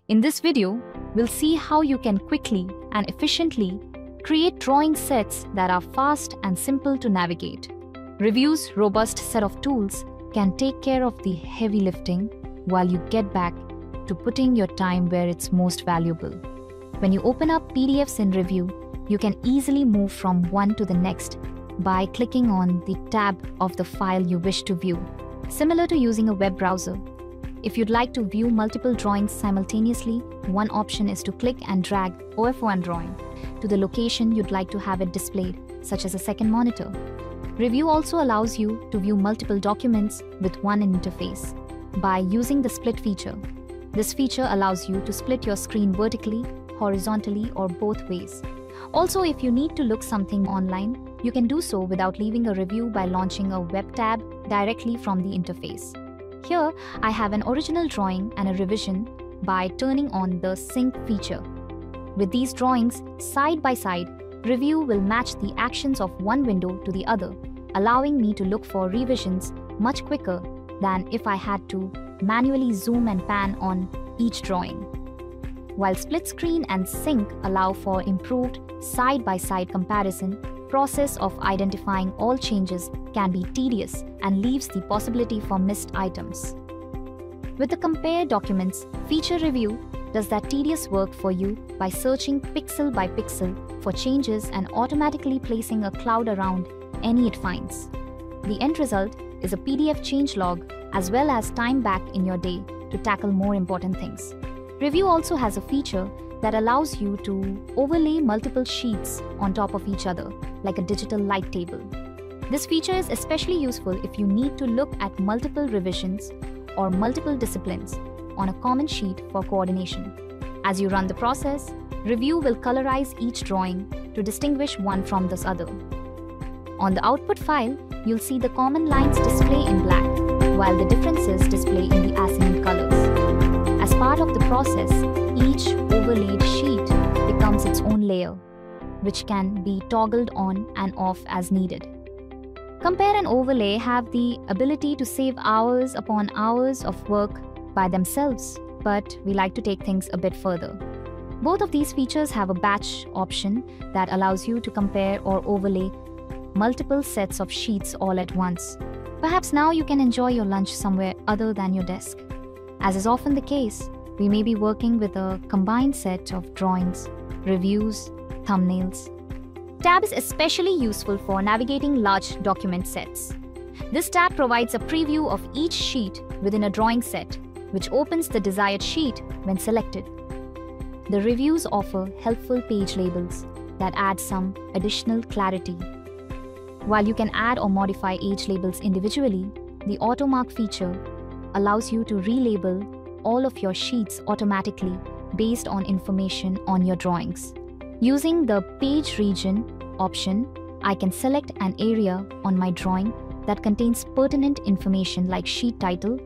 In this video, we'll see how you can quickly and efficiently create drawing sets that are fast and simple to navigate. Review's robust set of tools can take care of the heavy lifting while you get back to putting your time where it's most valuable. When you open up PDFs in Review, you can easily move from one to the next by clicking on the tab of the file you wish to view, similar to using a web browser. If you'd like to view multiple drawings simultaneously, one option is to click and drag OF1 drawing to the location you'd like to have it displayed, such as a second monitor. Review also allows you to view multiple documents with one interface by using the split feature. This feature allows you to split your screen vertically, horizontally, or both ways. Also, if you need to look something online, you can do so without leaving a review by launching a web tab directly from the interface. Here, I have an original drawing and a revision by turning on the sync feature. With these drawings side by side, Review will match the actions of one window to the other, allowing me to look for revisions much quicker than if I had to manually zoom and pan on each drawing. While split screen and sync allow for improved side-by-side comparison, process of identifying all changes can be tedious and leaves the possibility for missed items. With the Compare Documents feature, Review does that tedious work for you by searching pixel by pixel for changes and automatically placing a cloud around any it finds. The end result is a PDF change log as well as time back in your day to tackle more important things. Review also has a feature that allows you to overlay multiple sheets on top of each other, like a digital light table. This feature is especially useful if you need to look at multiple revisions or multiple disciplines on a common sheet for coordination. As you run the process, Review will colorize each drawing to distinguish one from the other. On the output file, you'll see the common lines display in black, while the differences display in the assigned colors. As part of the process, each overlaid sheet becomes its own layer, which can be toggled on and off as needed. Compare and Overlay have the ability to save hours upon hours of work by themselves, but we like to take things a bit further. Both of these features have a batch option that allows you to compare or overlay multiple sets of sheets all at once. Perhaps now you can enjoy your lunch somewhere other than your desk. As is often the case, we may be working with a combined set of drawings, reviews, thumbnails. Tab is especially useful for navigating large document sets. This tab provides a preview of each sheet within a drawing set, which opens the desired sheet when selected. The reviews offer helpful page labels that add some additional clarity. While you can add or modify age labels individually, the AutoMark feature allows you to relabel all of your sheets automatically based on information on your drawings. Using the Page Region option, I can select an area on my drawing that contains pertinent information like sheet title.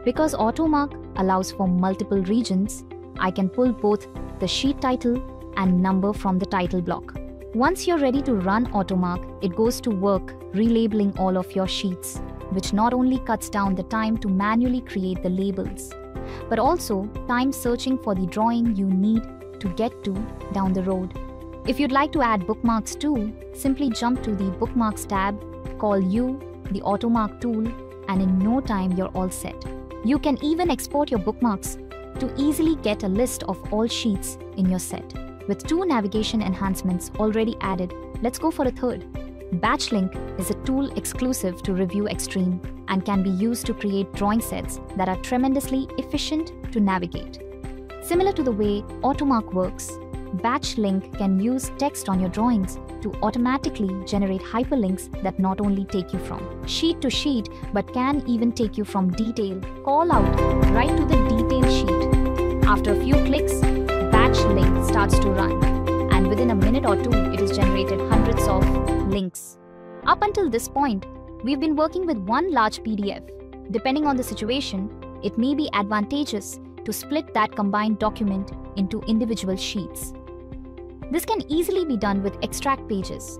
Because AutoMark allows for multiple regions, I can pull both the sheet title and number from the title block. Once you're ready to run AutoMark, it goes to work relabeling all of your sheets, which not only cuts down the time to manually create the labels, but also time searching for the drawing you need to get to down the road. If you'd like to add bookmarks too, simply jump to the Bookmarks tab, call U, the AutoMark tool, and in no time you're all set. You can even export your bookmarks to easily get a list of all sheets in your set. With 2 navigation enhancements already added, let's go for a third. Batch Link is a tool exclusive to Review Extreme and can be used to create drawing sets that are tremendously efficient to navigate. Similar to the way AutoMark works, Batch Link can use text on your drawings to automatically generate hyperlinks that not only take you from sheet to sheet, but can even take you from detail call out right to the detail sheet. After a few clicks, Batch Link starts to run, and within a minute or two, it has generated hundreds of links. Up until this point, we've been working with one large PDF. Depending on the situation, it may be advantageous to split that combined document into individual sheets. This can easily be done with extract pages.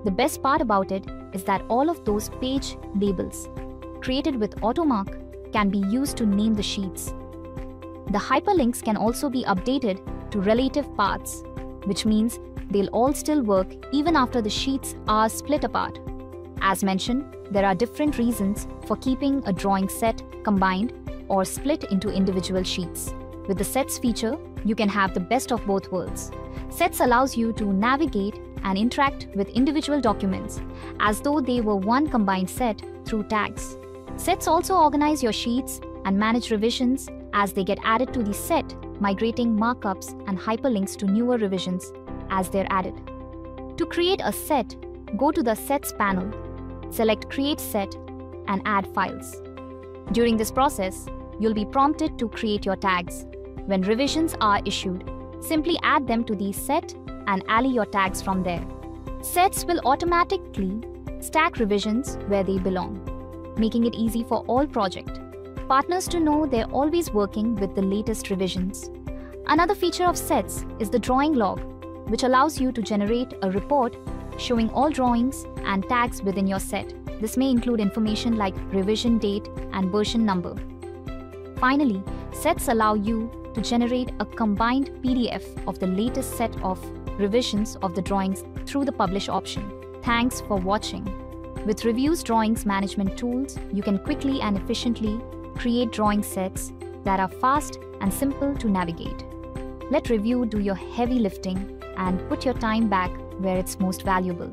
The best part about it is that all of those page labels created with AutoMark can be used to name the sheets. The hyperlinks can also be updated to relative paths, which means they'll all still work even after the sheets are split apart. As mentioned, there are different reasons for keeping a drawing set combined or split into individual sheets. With the Sets feature, you can have the best of both worlds. Sets allows you to navigate and interact with individual documents as though they were one combined set through tags. Sets also organize your sheets and manage revisions as they get added to the set, migrating markups and hyperlinks to newer revisions as they're added. To create a set, go to the Sets panel, select Create Set, and add files. During this process, you'll be prompted to create your tags. When revisions are issued, simply add them to the set and ally your tags from there. Sets will automatically stack revisions where they belong, making it easy for all project partners to know they're always working with the latest revisions. Another feature of Sets is the drawing log, which allows you to generate a report showing all drawings and tags within your set. This may include information like revision date and version number. Finally, Sets allow you to generate a combined PDF of the latest set of revisions of the drawings through the Publish option. Thanks for watching. With Review's drawings management tools, you can quickly and efficiently create drawing sets that are fast and simple to navigate. Let Review do your heavy lifting and put your time back where it's most valuable.